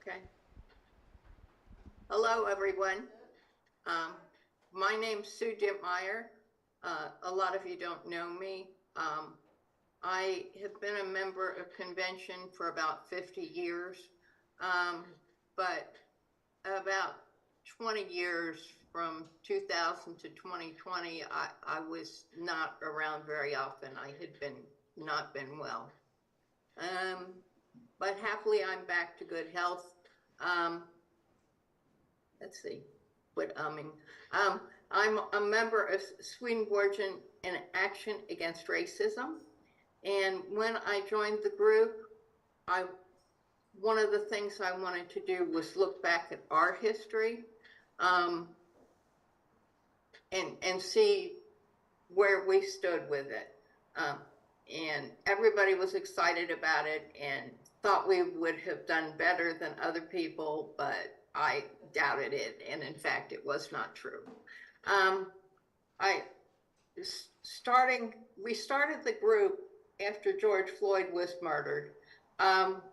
Okay. Hello, everyone. My name's Sue Ditmire. A lot of you don't know me. I have been a member of convention for about 50 years, but about 20 years from 2000 to 2020, I was not around very often. I had not been well. But happily, I'm back to good health. Let's see, I'm a member of Swedenborgian in Action Against Racism. And when I joined the group, one of the things I wanted to do was look back at our history and see where we stood with it. And everybody was excited about it and thought we would have done better than other people, but I doubted it, and in fact, it was not true. We started the group after George Floyd was murdered, and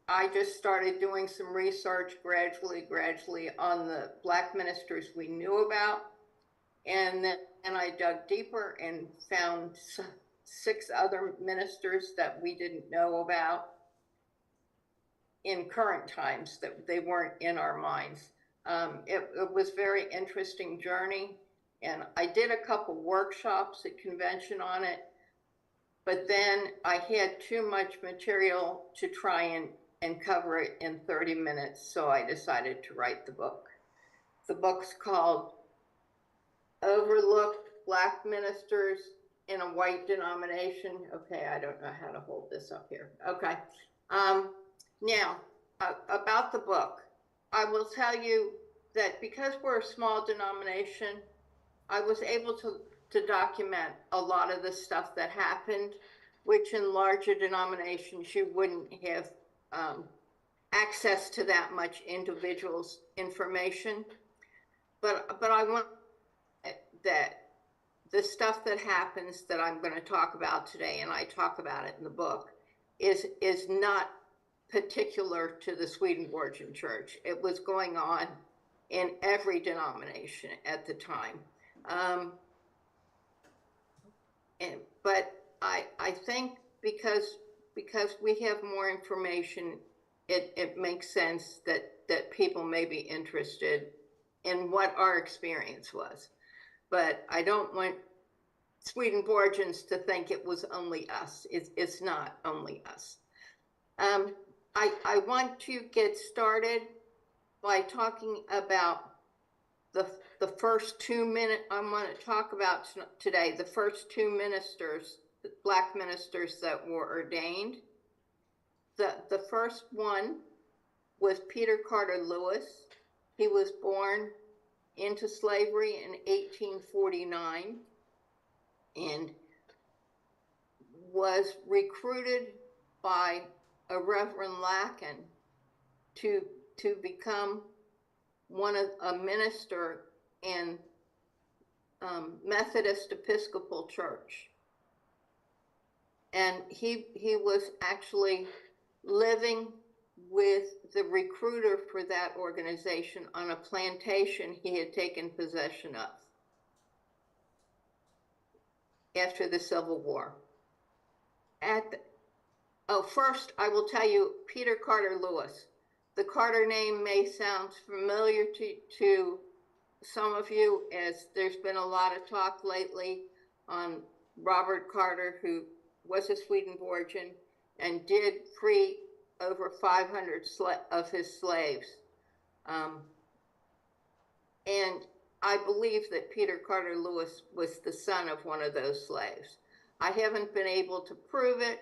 I just started doing some research gradually on the Black ministers we knew about, and then I dug deeper and found 6 other ministers that we didn't know about in current times, that they weren't in our minds. It was a very interesting journey, and I did a couple workshops at convention on it, but then I had too much material to try and cover it in 30 minutes, so I decided to write the book. The book's called Overlooked Black Ministers in a White Denomination. Okay, I don't know how to hold this up here. Okay. Now, about the book, I will tell you that because we're a small denomination, I was able to document a lot of the stuff that happened, which in larger denominations, you wouldn't have access to that much individual's information. But I want that the stuff that happens that I'm going to talk about today, and I talk about it in the book, is not particular to the Swedenborgian Church. It was going on in every denomination at the time. But I think because we have more information, it makes sense that people may be interested in what our experience was. But I don't want Swedenborgians to think it was only us. It's not only us. I want to get started by talking about the first 2 minutes. I'm going to talk about today the first 2 ministers, Black ministers that were ordained. The first one was Peter Carter Lewis. He was born into slavery in 1849 and was recruited by a Reverend Lacken to become a minister in Methodist Episcopal Church. And he was actually living with the recruiter for that organization on a plantation he had taken possession of after the Civil War. First, I will tell you, Peter Carter Lewis. The Carter name may sound familiar to some of you, as there's been a lot of talk lately on Robert Carter, who was a Swedenborgian and did free over 500 of his slaves. And I believe that Peter Carter Lewis was the son of one of those slaves. I haven't been able to prove it,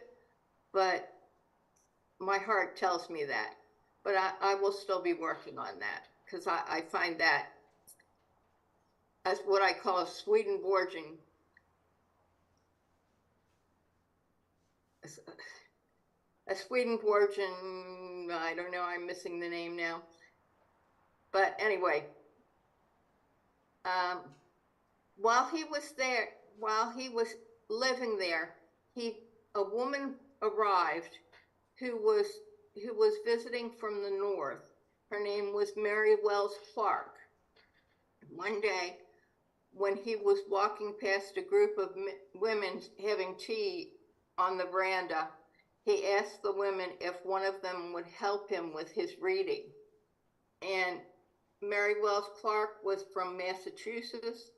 but my heart tells me that. But I will still be working on that, because I find that as what I call a Swedenborgian, I don't know, I'm missing the name now. But anyway, while he was living there, a woman arrived who was visiting from the north. Her name was Mary Wells Clark. One day, when he was walking past a group of women having tea on the veranda, he asked the women if one of them would help him with his reading. And Mary Wells Clark was from Massachusetts,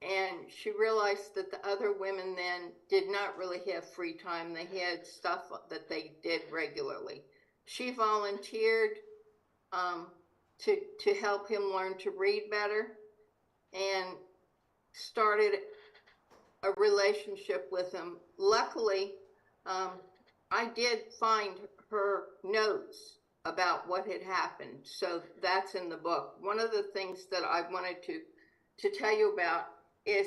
and she realized that the other women then did not really have free time. They had stuff that they did regularly. She volunteered to help him learn to read better and started a relationship with him. Luckily, I did find her notes about what had happened, so that's in the book. One of the things that I wanted to tell you about is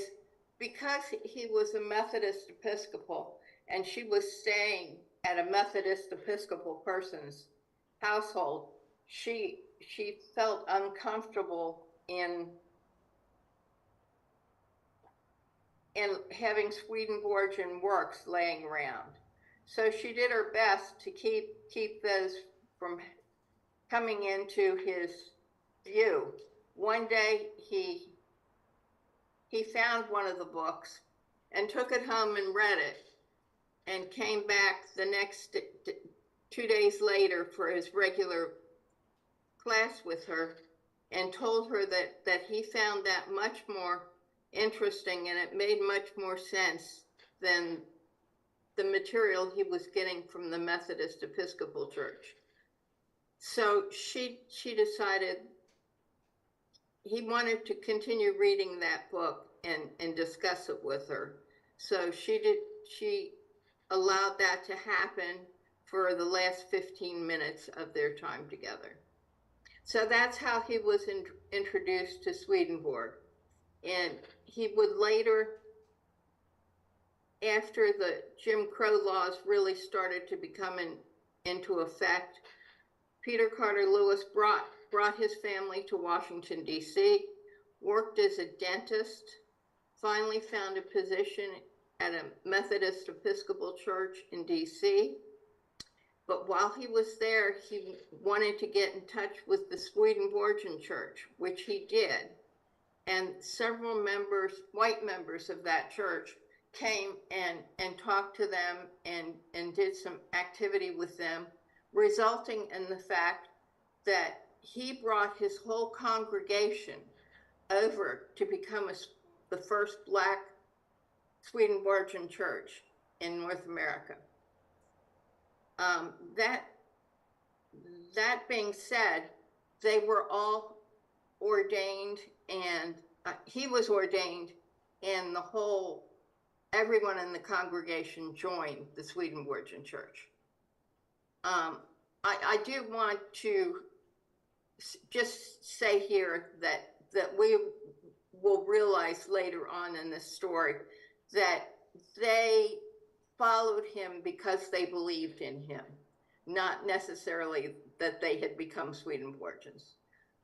because he was a Methodist Episcopal and she was staying at a Methodist Episcopal person's household, she felt uncomfortable in having Swedenborgian works laying around. So she did her best to keep those from coming into his view. One day he found one of the books and took it home and read it, and came back the next 2 days later for his regular class with her and told her that he found that much more interesting and it made much more sense than the material he was getting from the Methodist Episcopal Church. So she decided he wanted to continue reading that book and discuss it with her. So she allowed that to happen for the last 15 minutes of their time together. So that's how he was introduced to Swedenborg. And he would later, after the Jim Crow laws really started to become into effect, Peter Carter Lewis brought his family to Washington, D.C., worked as a dentist, finally found a position at a Methodist Episcopal church in D.C. But while he was there, he wanted to get in touch with the Swedenborgian church, which he did. And several members, white members of that church, came and talked to them and did some activity with them, resulting in the fact that he brought his whole congregation over to become the first Black Swedenborgian church in North America. That being said, they were all ordained, and he was ordained, and everyone in the congregation joined the Swedenborgian church. I do want to just say here that we will realize later on in this story that they followed him because they believed in him, not necessarily that they had become Swedenborgians,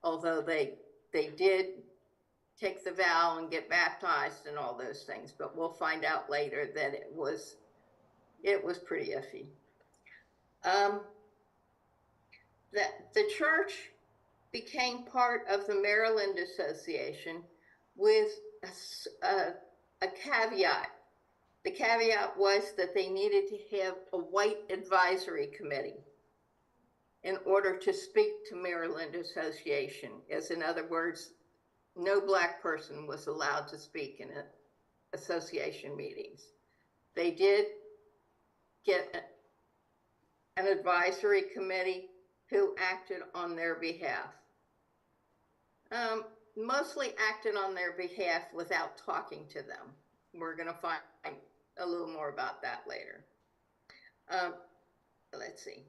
although they did take the vow and get baptized and all those things, but we'll find out later that it was pretty iffy. The church became part of the Maryland Association with a caveat. The caveat was that they needed to have a white advisory committee in order to speak to Maryland Association. As in other words, no Black person was allowed to speak in association meetings. They did get an advisory committee who acted on their behalf. Mostly acted on their behalf without talking to them. We're going to find a little more about that later. Let's see.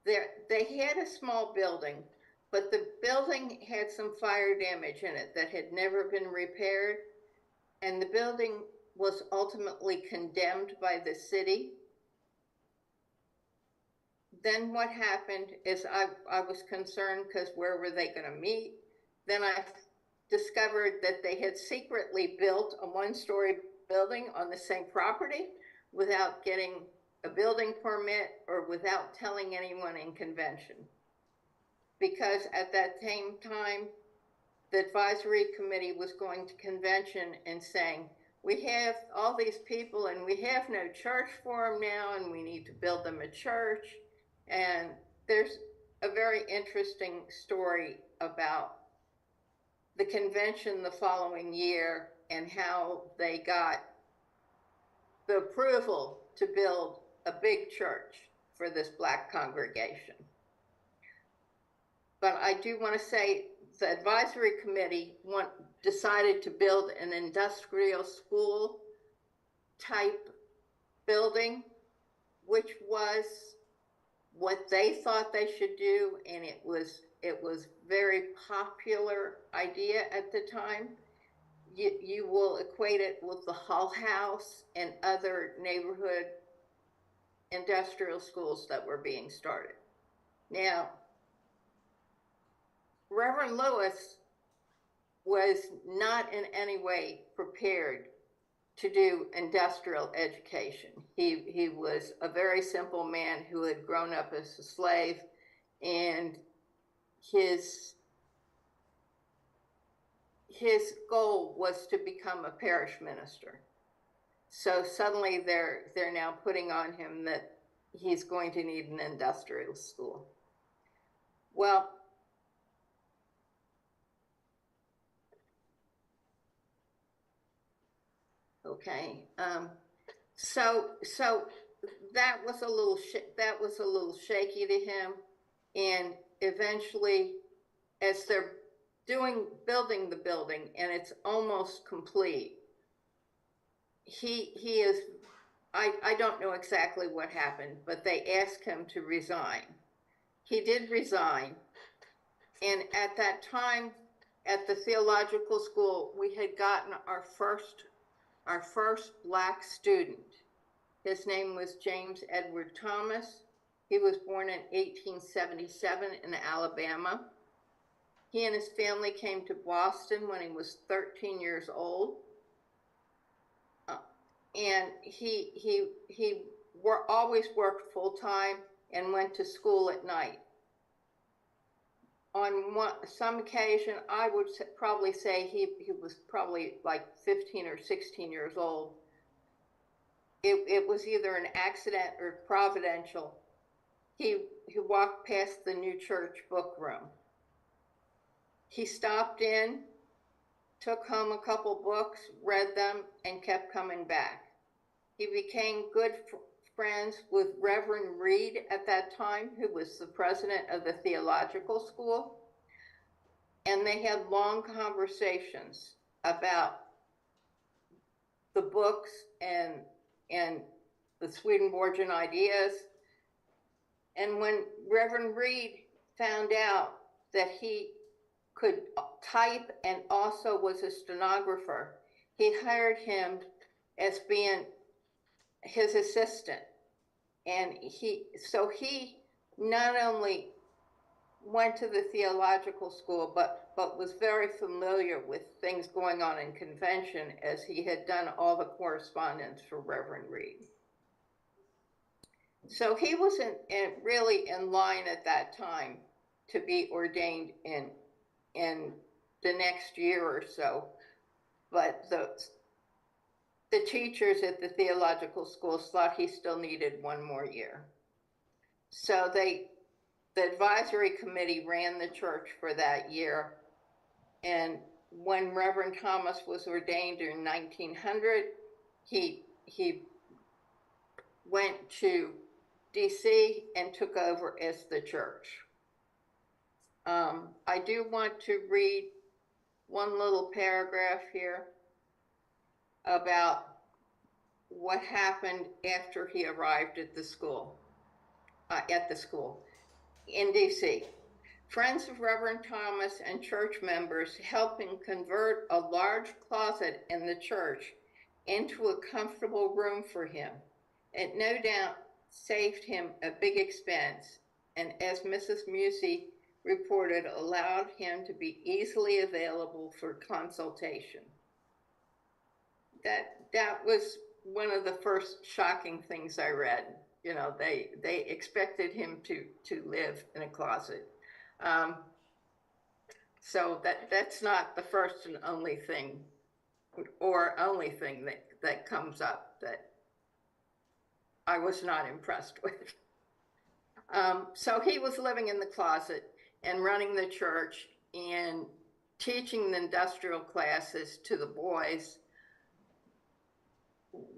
They had a small building, but the building had some fire damage in it that had never been repaired, and the building was ultimately condemned by the city. Then what happened is I was concerned because where were they going to meet? Then I discovered that they had secretly built a one-story building on the same property without getting a building permit or without telling anyone in convention. Because at that same time, the advisory committee was going to convention and saying, we have all these people and we have no church for them now, and we need to build them a church. And there's a very interesting story about the convention the following year and how they got the approval to build a big church for this Black congregation. But I do want to say the advisory committee decided to build an industrial school type building, which was what they thought they should do, and it was very popular idea at the time. You will equate it with the Hull House and other neighborhood industrial schools that were being started. Now, Reverend Lewis was not in any way prepared to do industrial education. He was a very simple man who had grown up as a slave, and his goal was to become a parish minister. So suddenly they're now putting on him that he's going to need an industrial school. Well, okay. So that was a little shaky to him, and eventually, as they're building the building and it's almost complete, he is, I don't know exactly what happened, but they asked him to resign. He did resign, and at that time at the theological school, we had gotten our first Black student. His name was James Edward Thomas. He was born in 1877 in Alabama. He and his family came to Boston when he was 13 years old. And he always worked full-time and went to school at night. On some occasion, I would probably say he was probably like 15 or 16 years old. It was either an accident or providential. He walked past the New Church book room. He stopped in, took home a couple books, read them, and kept coming back. He became good friends with Reverend Reed at that time, who was the president of the theological school. And they had long conversations about the books and the Swedenborgian ideas. And when Reverend Reed found out that he could type and also was a stenographer, he hired him as being his assistant. And he not only went to the theological school, but was very familiar with things going on in convention, as he had done all the correspondence for Reverend Reed. So he wasn't really in line at that time to be ordained in the next year or so, but the teachers at the theological schools thought he still needed one more year. So the advisory committee ran the church for that year, and when Reverend Thomas was ordained in 1900, he went to DC and took over as the church. I do want to read one little paragraph here about what happened after he arrived at the school. In DC. Friends of Reverend Thomas and church members helped him convert a large closet in the church into a comfortable room for him. It no doubt saved him a big expense, and as Mrs. Musey reported, allowed him to be easily available for consultation. That was one of the first shocking things I read. you know, they expected him to live in a closet. So that's not the first and only thing, or only thing that comes up that I was not impressed with. So he was living in the closet and running the church and teaching the industrial classes to the boys.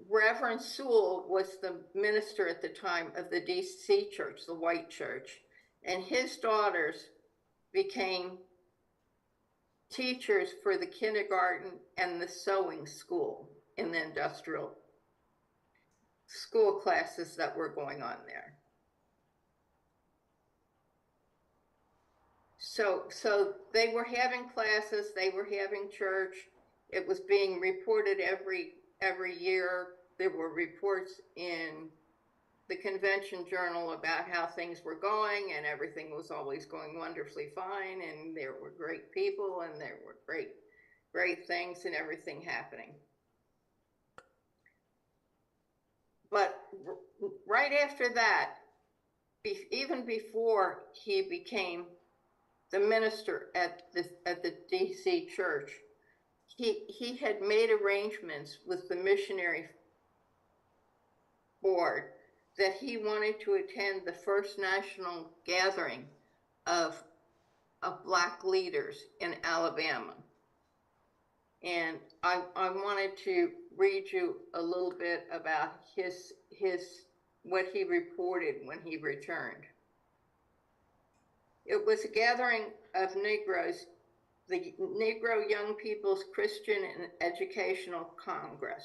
Reverend Sewell was the minister at the time of the DC church, the white church, and his daughters became teachers for the kindergarten and the sewing school in the industrial school classes that were going on there. So they were having classes, they were having church. It was being reported every year. There were reports in the convention journal about how things were going, and everything was always going wonderfully fine, and there were great people, and there were great things and everything happening. But right after that, even before he became the minister at the DC church, he had made arrangements with the missionary board that he wanted to attend the first national gathering of Black leaders in Alabama. And I wanted to read you a little bit about what he reported when he returned. It was a gathering of Negroes, the Negro Young People's Christian and Educational Congress,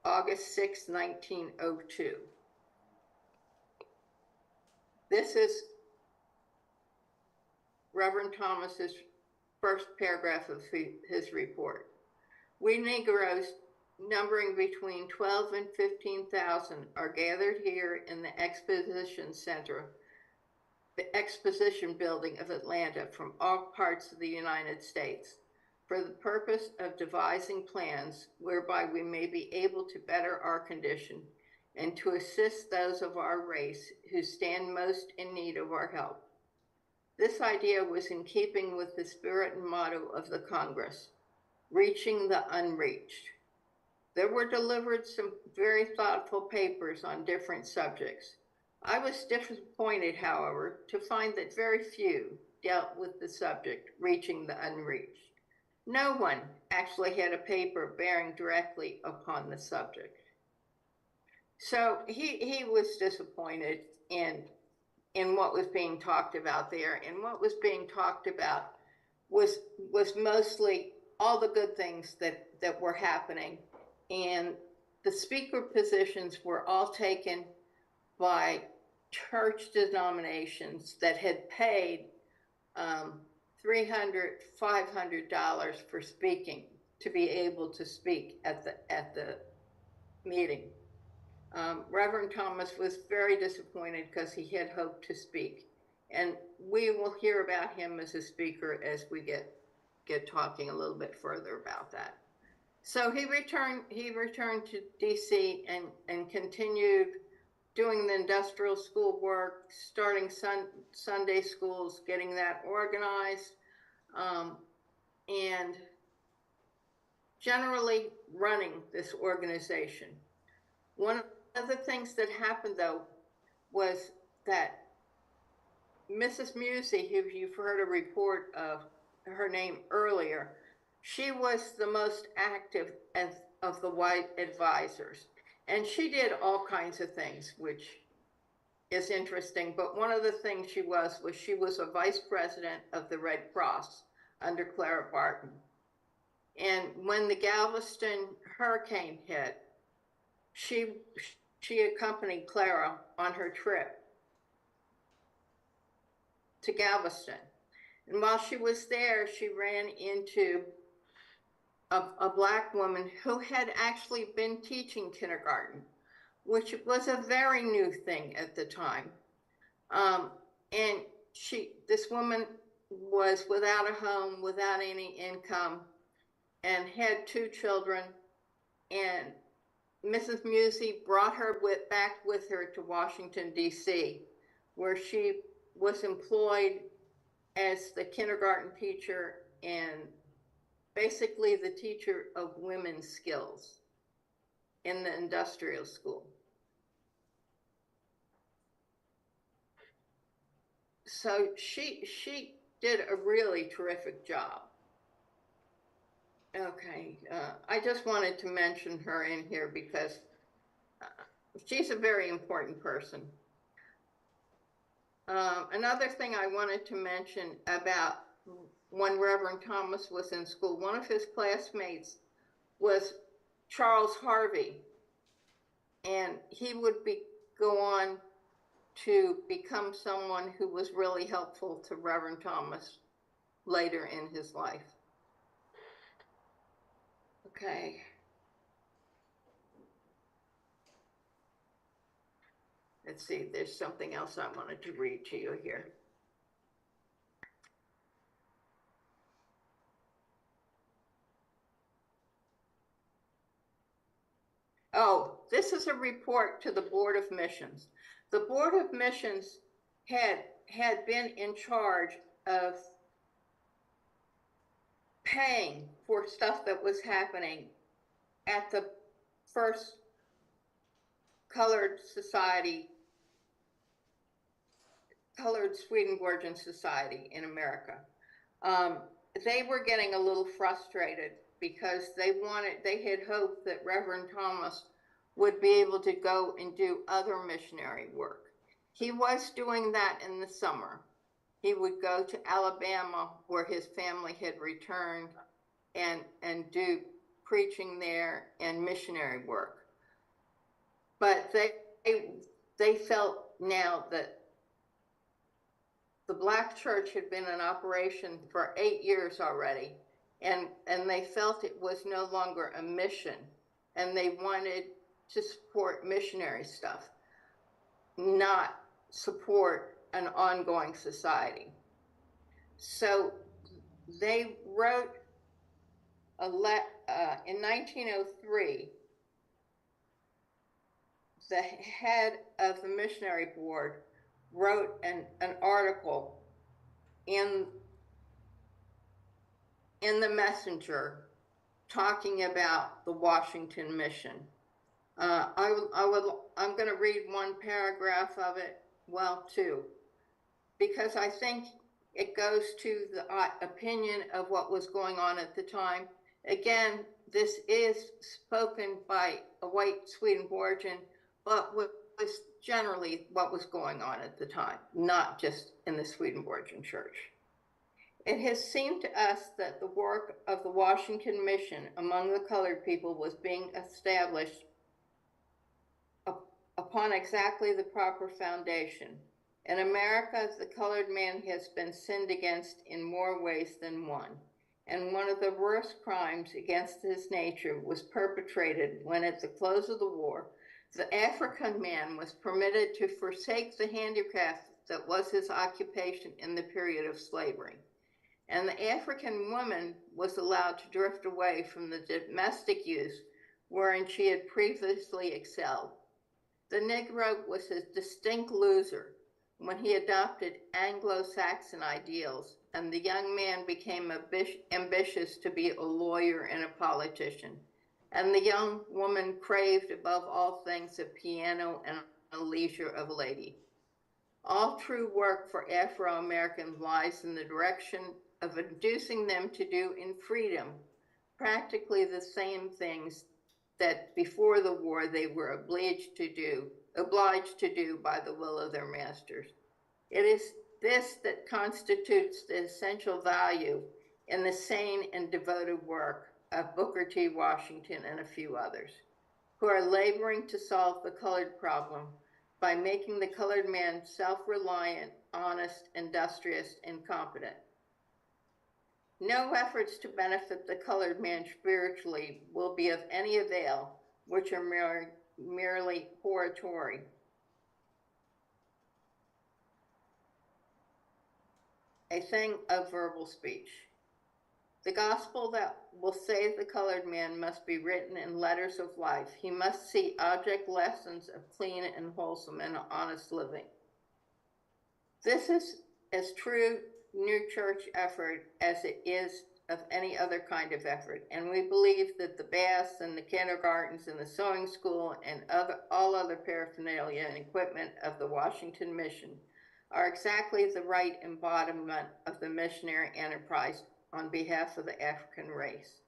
August 6, 1902. This is Reverend Thomas's first paragraph of his report. We Negroes, numbering between 12 and 15,000, are gathered here in the Exposition Center, the Exposition Building of Atlanta, from all parts of the United States, for the purpose of devising plans whereby we may be able to better our condition and to assist those of our race who stand most in need of our help. This idea was in keeping with the spirit and motto of the Congress, reaching the unreached. There were delivered some very thoughtful papers on different subjects. I was disappointed, however, to find that very few dealt with the subject, reaching the unreached. No one actually had a paper bearing directly upon the subject. So he was disappointed in what was being talked about there, and what was being talked about was mostly all the good things that were happening, and the speaker positions were all taken by church denominations that had paid $300, $500 for speaking, to be able to speak at the meeting. Reverend Thomas was very disappointed because he had hoped to speak, and we will hear about him as a speaker as we get talking a little bit further about that. So he returned to DC and continued doing the industrial school work, starting Sunday schools, getting that organized, and generally running this organization. One of the things that happened, though, was that Mrs. Musey, who you've heard a report of her name earlier, she was the most active of the white advisors. And she did all kinds of things, which is interesting. But one of the things she was a vice president of the Red Cross under Clara Barton. And when the Galveston hurricane hit, she accompanied Clara on her trip to Galveston. And while she was there, she ran into a Black woman who had actually been teaching kindergarten, which was a very new thing at the time. And this woman was without a home, without any income, and had 2 children. And Mrs. Musey brought her back with her to Washington, D.C., where she was employed as the kindergarten teacher and basically the teacher of women's skills in the industrial school. So she did a really terrific job. Okay, I just wanted to mention her in here because she's a very important person. Another thing I wanted to mention about when Reverend Thomas was in school, one of his classmates was Charles Harvey, and he would go on to become someone who was really helpful to Reverend Thomas later in his life. Okay. Let's see, there's something else I wanted to read to you here. Oh, this is a report to the Board of Missions. The Board of Missions had been in charge of paying for stuff that was happening at the first colored Swedenborgian society in America. They were getting a little frustrated because they had hoped that Reverend Thomas would be able to go and do other missionary work. He was doing that in the summer. He would go to Alabama, where his family had returned, and do preaching there and missionary work. But they felt now that the Black Church had been in operation for 8 years already, and they felt it was no longer a mission, and they wanted to support missionary stuff, not support an ongoing society. So they wrote in 1903, the head of the missionary board wrote an article in the Messenger talking about the Washington mission. I'm going to read one paragraph of it, well, two, because I think it goes to the opinion of what was going on at the time. Again, this is spoken by a white Swedenborgian, but was generally what was going on at the time, not just in the Swedenborgian church. It has seemed to us that the work of the Washington mission among the colored people was being established upon exactly the proper foundation. In America, the colored man has been sinned against in more ways than one, and one of the worst crimes against his nature was perpetrated when, at the close of the war, the African man was permitted to forsake the handicraft that was his occupation in the period of slavery, and the African woman was allowed to drift away from the domestic use wherein she had previously excelled. The Negro was a distinct loser when he adopted Anglo-Saxon ideals, and the young man became ambitious to be a lawyer and a politician. And the young woman craved above all things a piano and a leisure of a lady. All true work for Afro-Americans lies in the direction of inducing them to do in freedom practically the same things that before the war they were obliged to do by the will of their masters. It is this that constitutes the essential value in the sane and devoted work of Booker T. Washington and a few others, who are laboring to solve the colored problem by making the colored man self-reliant, honest, industrious, and competent. No efforts to benefit the colored man spiritually will be of any avail, which are merely hortatory. A thing of verbal speech. The gospel that will save the colored man must be written in letters of life. He must see object lessons of clean and wholesome and honest living. This is as true new church effort as it is of any other kind of effort, and we believe that the baths and the kindergartens and the sewing school and all other paraphernalia and equipment of the Washington Mission are exactly the right embodiment of the missionary enterprise on behalf of the African race.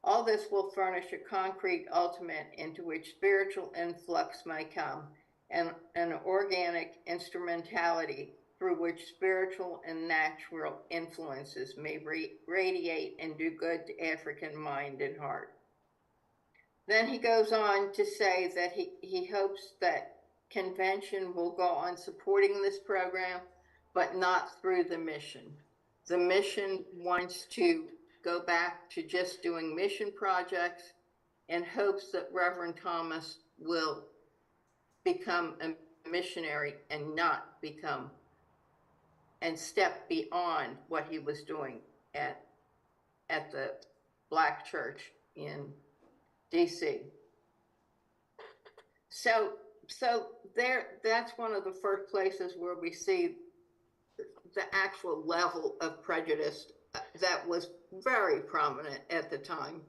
All this will furnish a concrete ultimate into which spiritual influx may come, and an organic instrumentality through which spiritual and natural influences may radiate and do good to African mind and heart. Then he goes on to say that he hopes that convention will go on supporting this program, but not through the mission. The mission wants to go back to just doing mission projects and hopes that Reverend Thomas will become a missionary and not become and step beyond what he was doing at the Black church in DC. So that's one of the first places where we see the actual level of prejudice that was very prominent at the time.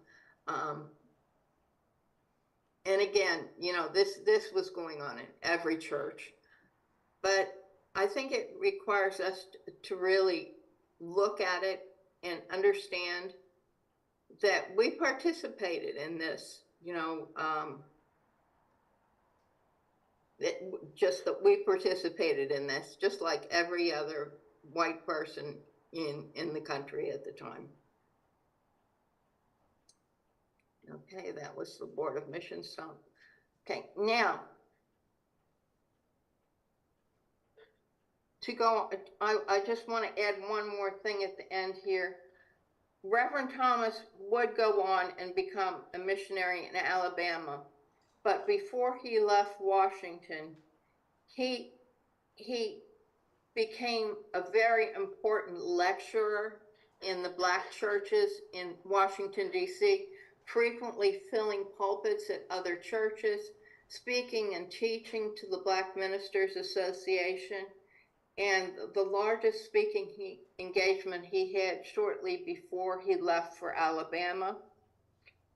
And again, you know, this was going on in every church, but I think it requires us to really look at it and understand that we participated in this, you know, just that we participated in this, just like every other white person in the country at the time. Okay, that was the Board of Missions song. Okay, now, to go, I just want to add one more thing at the end here. Reverend Thomas would go on and become a missionary in Alabama, but before he left Washington, he became a very important lecturer in the Black churches in Washington, D.C., frequently filling pulpits at other churches, speaking and teaching to the Black Ministers Association. And the largest speaking engagement he had shortly before he left for Alabama.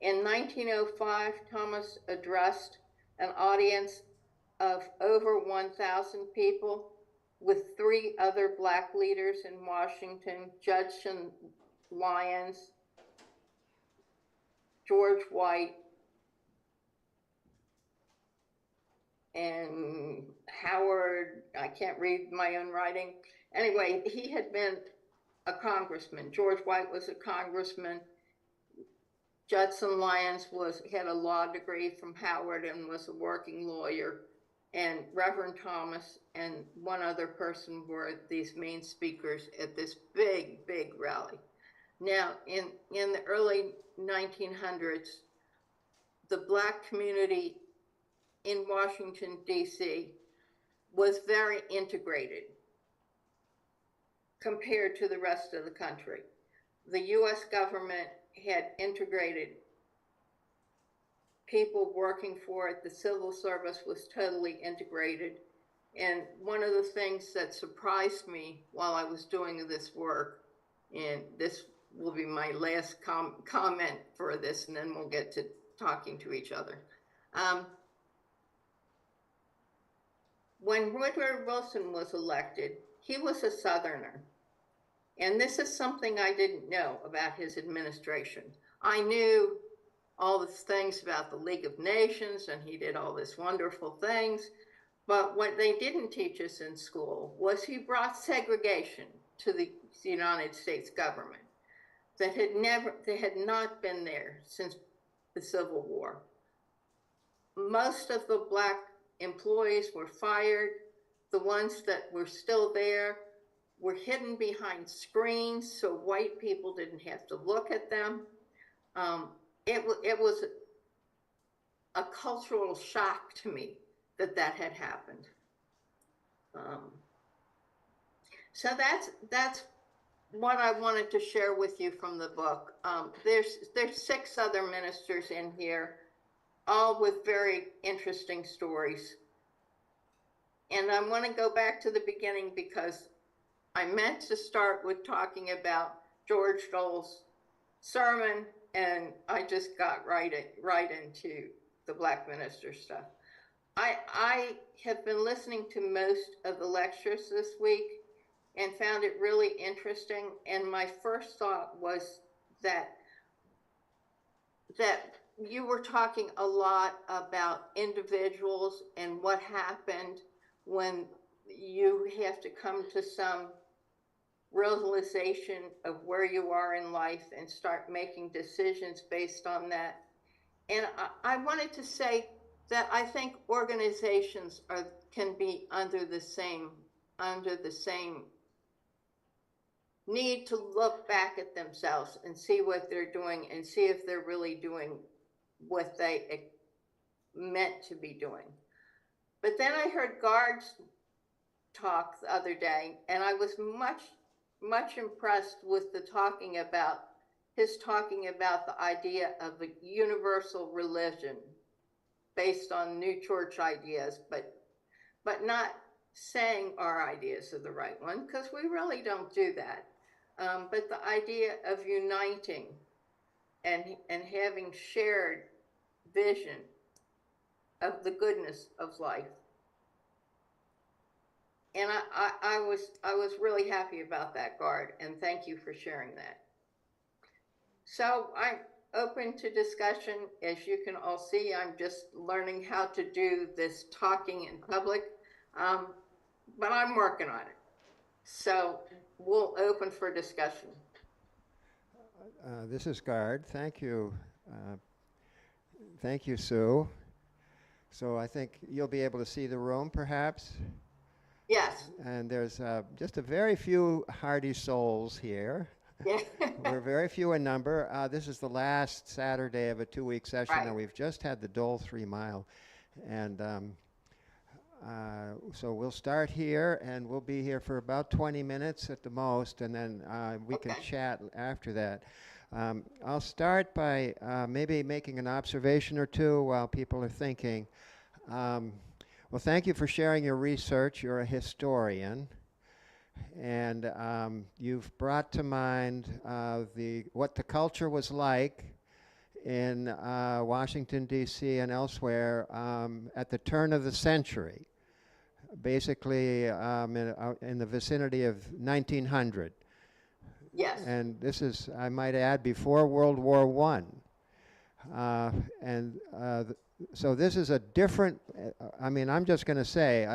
In 1905, Thomas addressed an audience of over 1,000 people with 3 other Black leaders in Washington: Judson Lyons, George White, and Howard, I can't read my own writing. Anyway, he had been a congressman. George White was a congressman. Judson Lyons had a law degree from Howard and was a working lawyer. And Reverend Thomas and one other person were these main speakers at this big, big rally. Now, in the early 1900s, the Black community in Washington, D.C. was very integrated compared to the rest of the country. The U.S. government had integrated people working for it. The civil service was totally integrated. And one of the things that surprised me while I was doing this work, and this will be my last comment for this, and then we'll get to talking to each other. When Woodrow Wilson was elected, he was a Southerner. And this is something I didn't know about his administration. I knew all the things about the League of Nations, and he did all these wonderful things. But what they didn't teach us in school was he brought segregation to the United States government that had not been there since the Civil War. Most of the Black employees were fired. The ones that were still there were hidden behind screens so white people didn't have to look at them. It was a cultural shock to me that had happened. So that's what I wanted to share with you from the book. There's 6 other ministers in here, all with very interesting stories. And I want to go back to the beginning because I meant to start with talking about George Dole's sermon, and I just got right into the Black minister stuff. I have been listening to most of the lectures this week and found it really interesting. And my first thought was that you were talking a lot about individuals and what happened when you have to come to some realization of where you are in life and start making decisions based on that. And I wanted to say that I think organizations can be under the same need to look back at themselves and see what they're doing and see if they're really doing what they meant to be doing. But then I heard Guard's talk the other day, and I was much impressed with his talking about the idea of a universal religion based on new church ideas, but not saying our ideas are the right one, because we really don't do that. But the idea of uniting and having shared vision of the goodness of life. And I was really happy about that, Guard, and thank you for sharing that. So I'm open to discussion. As you can all see, I'm just learning how to do this talking in public, but I'm working on it. So we'll open for discussion. This is Guard. Thank you. Thank you, Sue. So I think you'll be able to see the room, perhaps? Yes. And there's just a very few hardy souls here. Yeah. We're very few in number. This is the last Saturday of a 2-week session, Right. and we've just had the Dole 3 Mile. And so we'll start here, and we'll be here for about 20 minutes at the most, and then we can chat after that. I'll start by maybe making an observation or two while people are thinking. Well, thank you for sharing your research. You're a historian, and you've brought to mind what the culture was like in Washington, D.C. and elsewhere at the turn of the century, basically in the vicinity of 1900. Yes. And this is, I might add, before World War I. So this is a different, I'm just going to say,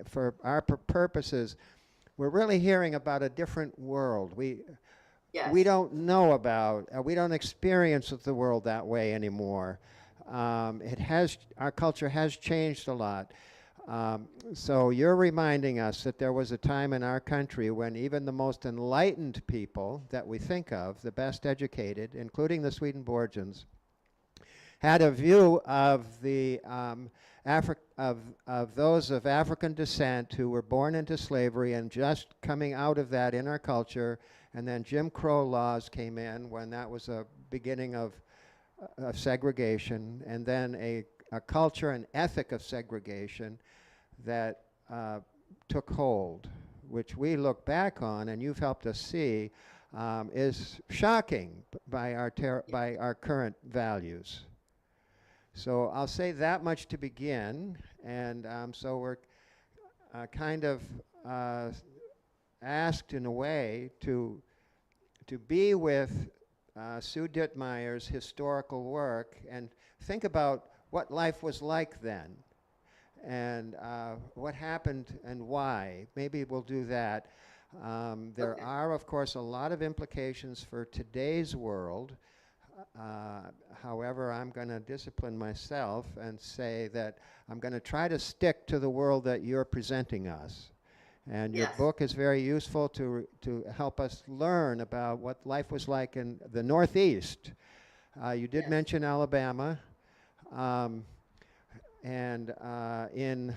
for our purposes, we're really hearing about a different world. We don't know about, we don't experience the world that way anymore. Our culture has changed a lot. So you're reminding us that there was a time in our country when even the most enlightened people that we think of, the best educated, including the Swedenborgians, had a view of the of those of African descent who were born into slavery and just coming out of that in our culture, and then Jim Crow laws came in when that was a beginning of segregation, and then a culture and ethic of segregation that took hold, which we look back on, and you've helped us see, is shocking by our current values. So I'll say that much to begin, and so we're kind of asked in a way to be with Sue Ditmire's historical work and think about what life was like then, and what happened and why. Maybe we'll do that. There are, of course, a lot of implications for today's world. However, I'm going to discipline myself and say that I'm going to try to stick to the world that you're presenting us. And your book is very useful to help us learn about what life was like in the Northeast. You did mention Alabama. And in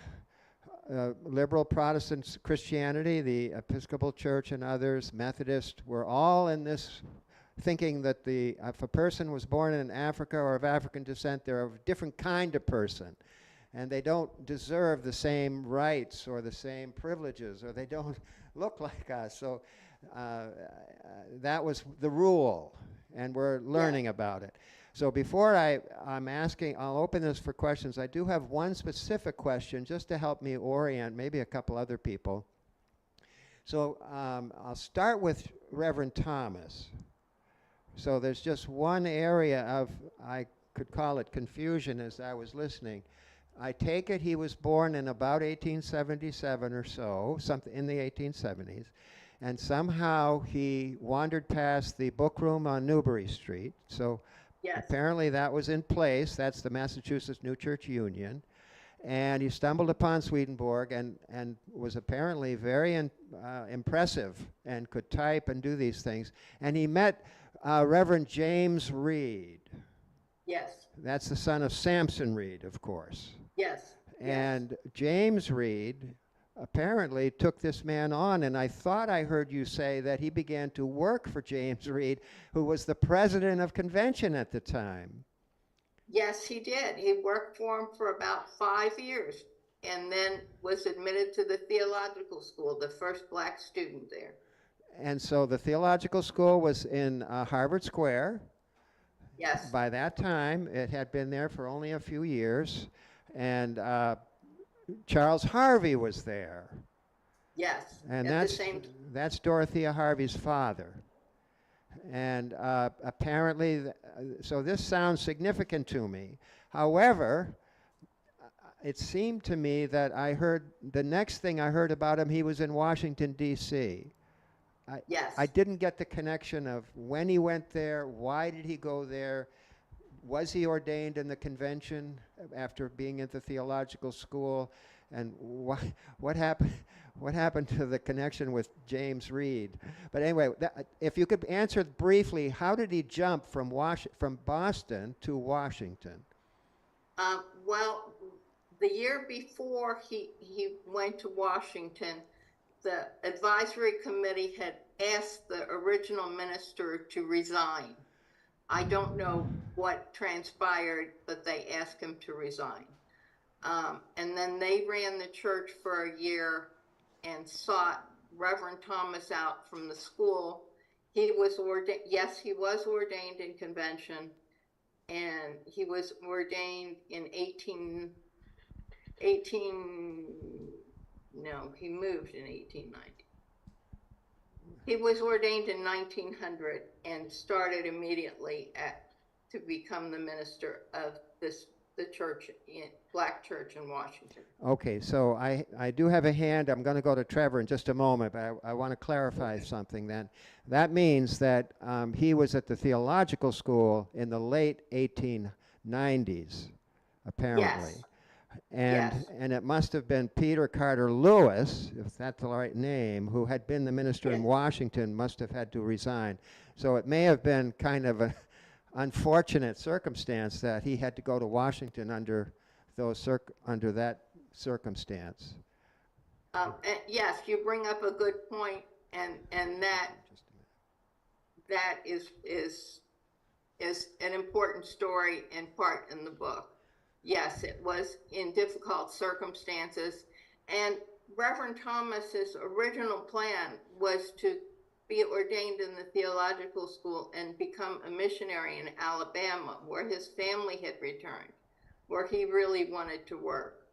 liberal Protestant Christianity, the Episcopal Church and others, Methodist, were all in this thinking that if a person was born in Africa or of African descent, they're a different kind of person. And they don't deserve the same rights or the same privileges, or they don't look like us. So that was the rule, and we're learning about it. So before I'm asking, I'll open this for questions. I do have one specific question just to help me orient maybe a couple other people. So I'll start with Reverend Thomas. So there's just one area of, I could call it confusion as I was listening. I take it he was born in about 1877 or so, something in the 1870s, and somehow he wandered past the book room on Newbury Street. So Yes. apparently that was in place. That's the Massachusetts New Church Union. And he stumbled upon Swedenborg and was apparently very impressive and could type and do these things. And he met Reverend James Reed. Yes. That's the son of Samson Reed, of course. Yes. And James Reed apparently took this man on, and I thought I heard you say that he began to work for James Reed, who was the president of convention at the time. Yes, he did. He worked for him for about 5 years and then was admitted to the theological school, the first black student there. And so the theological school was in Harvard Square. Yes. By that time, it had been there for only a few years, and Charles Harvey was there. Yes. And at the same that's Dorothea Harvey's father. And apparently, so this sounds significant to me. However, it seemed to me that the next thing I heard about him, he was in Washington, D.C. Yes. I didn't get the connection of when he went there, why did he go there, was he ordained in the convention after being at the theological school, and what happened to the connection with James Reed? But anyway, if you could answer briefly, how did he jump from Boston to Washington? Well, the year before he went to Washington, the advisory committee had asked the original minister to resign. I don't know what transpired, but they asked him to resign. And then they ran the church for a year and sought Reverend Thomas out from the school. He was ordained, yes, he was ordained in convention, and he was ordained in he moved in 1890. He was ordained in 1900 and started immediately to become the minister of the church, black church in Washington. Okay, so I do have a hand. I'm going to go to Trevor in just a moment, but I want to clarify something then. That means that he was at the theological school in the late 1890s, apparently. Yes. And it must have been Peter Carter Lewis, if that's the right name, who had been the minister in Washington, must have had to resign. So it may have been kind of an unfortunate circumstance that he had to go to Washington under that circumstance. And yes, you bring up a good point, and that is an important story and part in the book. Yes, it was in difficult circumstances, and Reverend Thomas's original plan was to be ordained in the theological school and become a missionary in Alabama, where his family had returned, where he really wanted to work.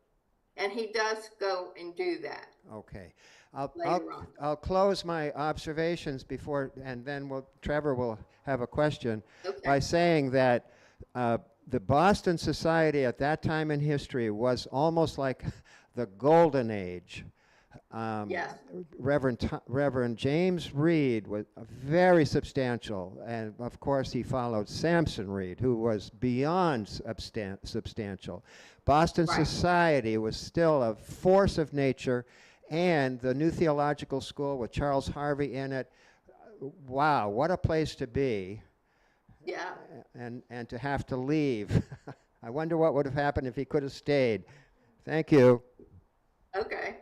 And he does go and do that. Okay. I'll close my observations before, and then Trevor will have a question, by saying that the Boston Society at that time in history was almost like the golden age. Yes. Reverend James Reed was very substantial, and of course he followed Samson Reed, who was beyond substantial. Boston Society was still a force of nature, and the New Theological School with Charles Harvey in it, wow, what a place to be. Yeah. And to have to leave. I wonder what would have happened if he could have stayed. Thank you. Okay.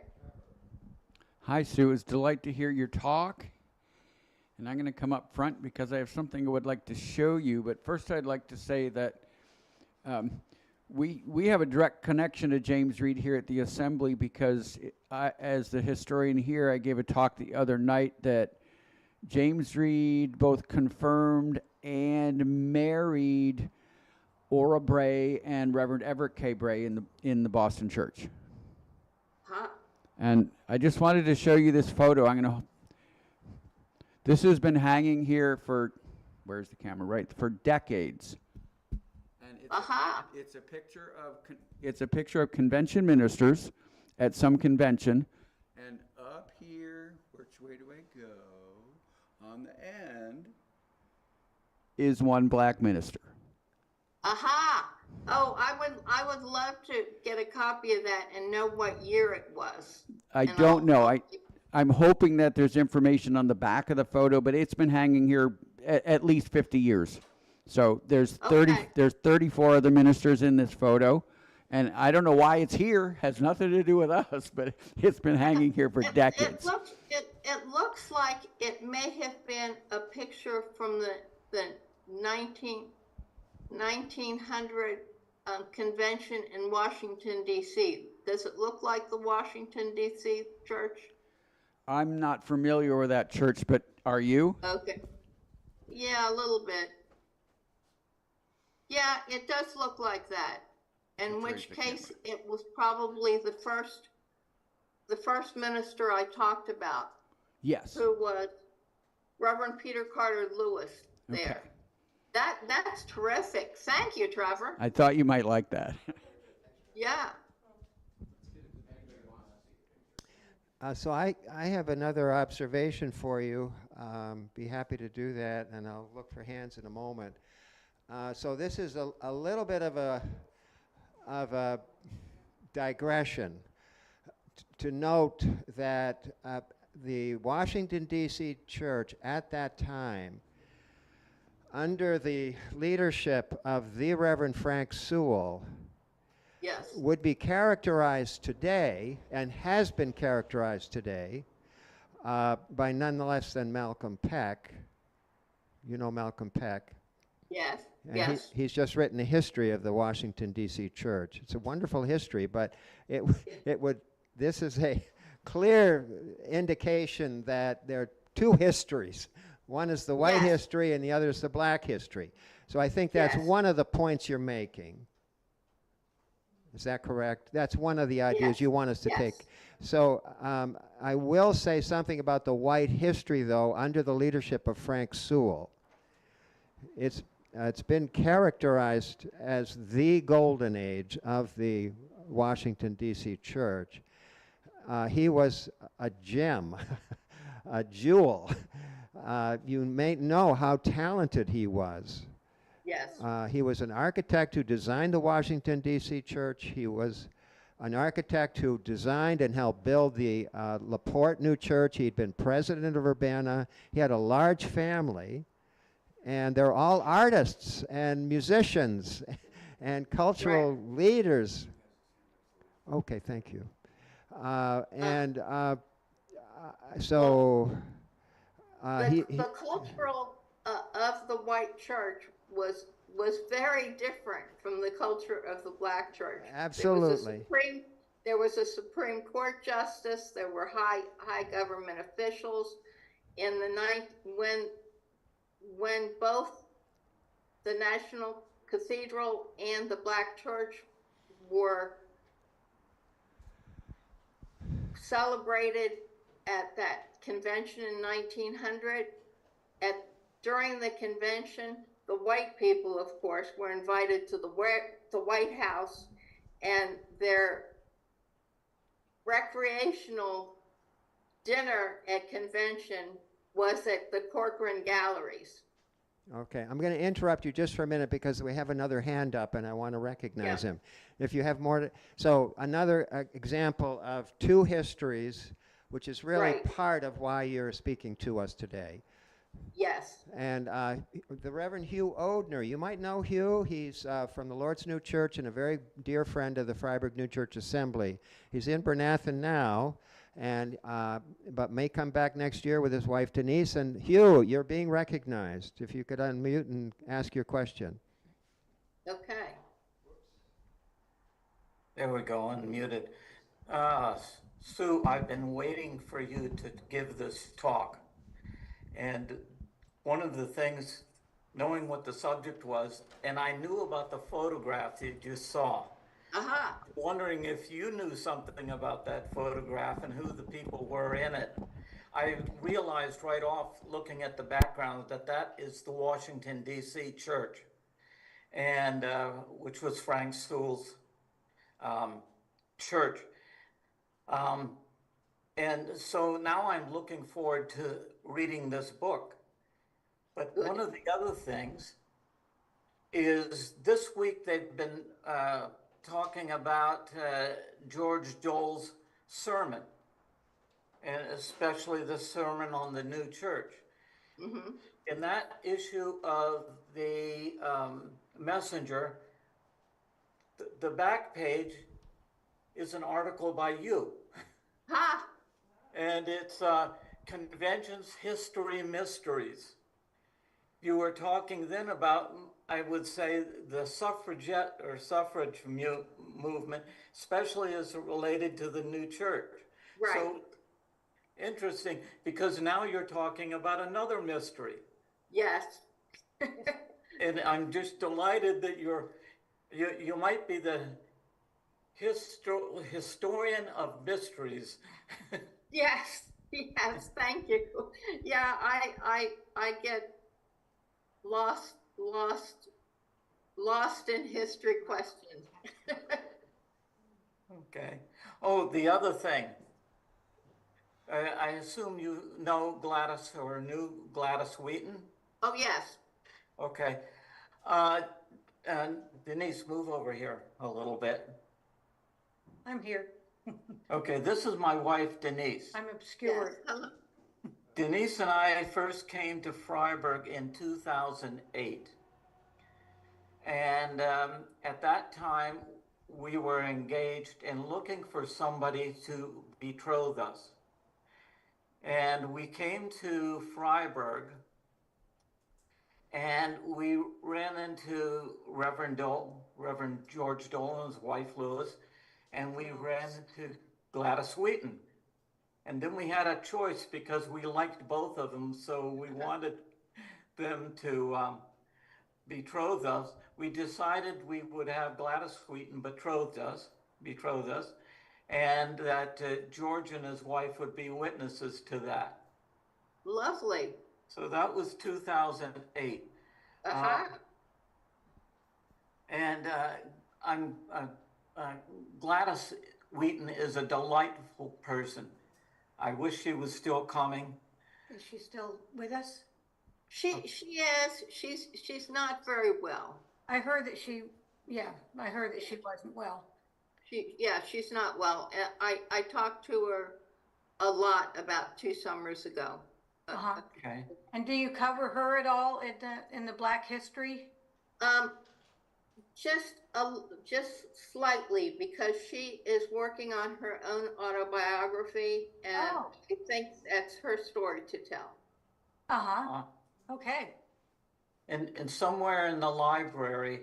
Hi, Sue. It's a delight to hear your talk. And I'm going to come up front because I have something I would like to show you. But first, I'd like to say that we have a direct connection to James Reed here at the Assembly because as the historian here, I gave a talk the other night that James Reed both confirmed and married Ora Bray and Reverend Everett K. Bray in the Boston Church. Huh? And I just wanted to show you this photo. This has been hanging here for, where's the camera? Right, for decades. And it's a picture of convention ministers at some convention. And up here, which way do I go? On the end is one black minister. Aha! Oh, I would love to get a copy of that and know what year it was. I don't know. I'm hoping that there's information on the back of the photo, but it's been hanging here at least 50 years. So there's Okay. there's 34 other ministers in this photo, and I don't know why it's here. Has nothing to do with us, but it's been hanging here for decades. It looks like it may have been a picture from the 1900 convention in Washington, D.C. Does it look like the Washington, D.C. church? I'm not familiar with that church, but are you? Okay. Yeah, a little bit. Yeah, it does look like that. In Let's which raise the case, it was probably the first minister I talked about, Yes. who was Reverend Peter Carter Lewis there. Okay. That's terrific. Thank you, Trevor. I thought you might like that. Yeah. So I have another observation for you. Be happy to do that, and I'll look for hands in a moment. So this is a little bit of a digression to note that the Washington, D.C. church at that time, under the leadership of the Reverend Frank Sewell, Yes. would be characterized today, and has been characterized today, by none less than Malcolm Peck. You know Malcolm Peck. Yes. And Yes. he's just written a history of the Washington, D.C. church. It's a wonderful history, but this is a clear indication that there are two histories. One is the white Yes. history and the other is the black history. So I think that's Yes. one of the points you're making. Is that correct? That's one of the ideas Yes. you want us to Yes. take. So I will say something about the white history, though, under the leadership of Frank Sewell. It's been characterized as the golden age of the Washington, D.C. church. He was a gem, a jewel. You may know how talented he was. Yes. He was an architect who designed the Washington, D.C. church. He was an architect who designed and helped build the LaPorte New Church. He'd been president of Urbana. He had a large family. And they're all artists and musicians and cultural leaders. Okay, thank you. The cultural of the white church was very different from the culture of the black church. Absolutely. There was a Supreme Court justice. There were high government officials. In the when both the National Cathedral and the black church were celebrated at that convention in 1900, during the convention, the white people, of course, were invited to the White House, and their recreational dinner at convention was at the Corcoran Galleries. Okay, I'm going to interrupt you just for a minute because we have another hand up and I want to recognize him. If you have more to, so another example of two histories, which is really part of why you're speaking to us today. Yes. And the Reverend Hugh Odner, you might know Hugh. He's from the Lord's New Church and a very dear friend of the Freiburg New Church Assembly. He's in Bernathen now, and but may come back next year with his wife Denise. And Hugh, you're being recognized. If you could unmute and ask your question. Okay. There we go, unmuted. Sue, I've been waiting for you to give this talk. And one of the things, knowing what the subject was, and I knew about the photograph that you saw. Uh-huh. Wondering if you knew something about that photograph and who the people were in it. I realized right off looking at the background that that is the Washington, D.C. church, and which was Frank Sewell's church. And so now I'm looking forward to reading this book. But one of the other things is this week they've been talking about George Dole's sermon, and especially the sermon on the new church. Mm-hmm. In that issue of the Messenger, the back page is an article by you. Ha! And it's Conventions, History, Mysteries. You were talking then about, I would say, the suffragette or suffrage movement, especially as related to the new church. Right. So interesting, because now you're talking about another mystery. Yes. And I'm just delighted that you might be the historian of mysteries. Yes. Yes. Thank you. Yeah, I get lost in history questions. Okay. Oh, the other thing. I assume you know Gladys or knew Gladys Wheaton? Oh, yes. Okay. And Denise, move over here a little bit. I'm here. Okay, this is my wife, Denise. I'm obscure. Yes. Hello. Denise and I first came to Freiburg in 2008. And at that time, we were engaged in looking for somebody to betroth us. And we came to Freiburg, and we ran into Reverend George Dole and his wife, Louis, and we ran into Gladys Wheaton. And then we had a choice because we liked both of them, so we wanted them to betroth us. We decided we would have Gladys Wheaton betroth us, and that George and his wife would be witnesses to that. Lovely. So that was 2008. Uh-huh. And Gladys Wheaton is a delightful person. I wish she was still coming. Is she still with us? She is. She's not very well. I heard that she wasn't well. She's not well. I talked to her a lot about 2 summers ago. Uh-huh. Okay. And do you cover her at all in the Black History? Just slightly, because she is working on her own autobiography, and I think that's her story to tell. Uh-huh. Okay. And somewhere in the library,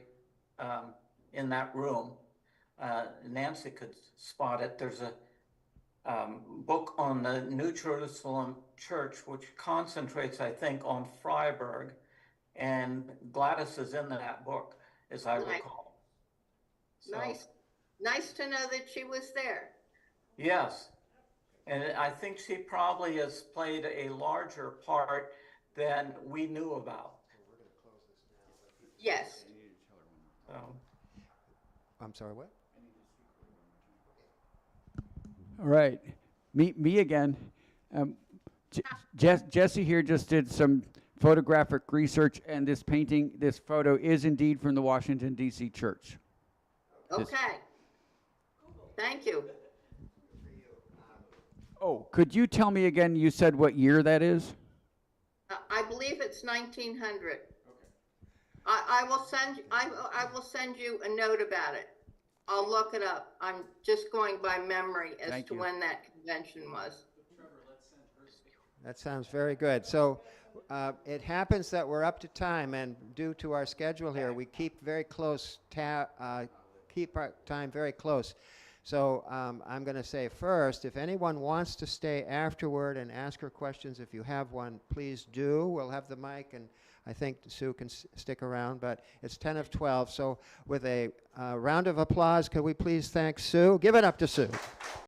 in that room, Nancy could spot it. There's a book on the New Jerusalem Church, which concentrates, I think, on Freiburg, and Gladys is in that book, as I recall. So, Nice to know that she was there. yes, and I think she probably has played a larger part than we knew about. Yes. So, I'm sorry, what? All right, me again. Jesse here just did some photographic research, and this photo is indeed from the Washington, D.C. church. Okay. Thank you. Oh, could you tell me again, you said what year that is? I believe It's 1900. I will send you a note about it. I'll look it up. I'm just going by memory as Thank to you. when that convention was. That sounds very good. So it happens that we're up to time, and due to our schedule here, we keep very close keep our time very close. So I'm going to say first, if anyone wants to stay afterward and ask her questions, if you have one, please do. We'll have the mic, and I think Sue can stick around, but it's 10 of 12. So with a round of applause, could we please thank Sue? Give it up to Sue.